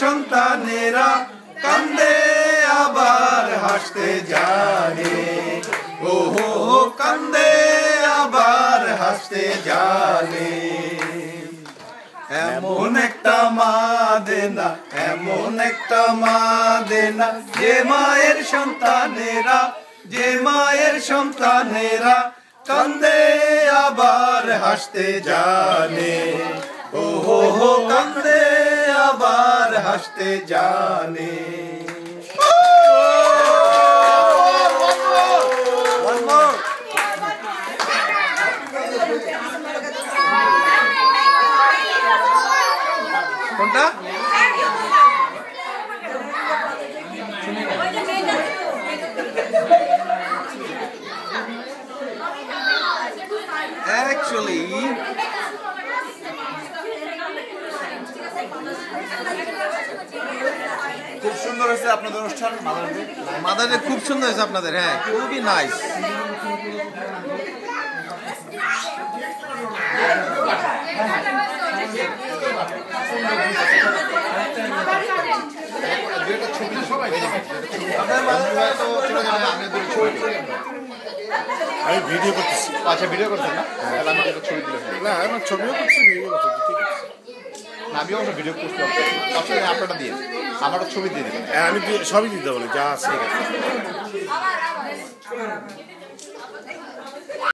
সন্তানেরা কান্দে আবার হাসতে জানে ও হো কান্দে আবার হাসতে জানে এমন একটা মা দেনা এমন একটা মা দেনা যে মায়ের সন্তানেরা কান্দে আবার হাসতে জানে ও হো কান্দে আবার হাসতে জানে কোনটা Actually, খুব সুন্দর হয়েছে আপনাদের অনুষ্ঠান মাদারে খুব সুন্দর হয়েছে আপনাদের হ্যাঁ খুবই নাইস আমি ভিডিও করতেছি। আচ্ছা ভিডিও করছেন না? তাহলে আমাকে একটা ছবি তুলে না আমার ছবিও করছি ভিডিও করছি ঠিক আছে আমিও একটা ভিডিও পোস্ট করছি আসলে আপনারটা দিয়ে আমার ছবি দিয়ে দেবেন আমি সবই দিতে বলি যা আছে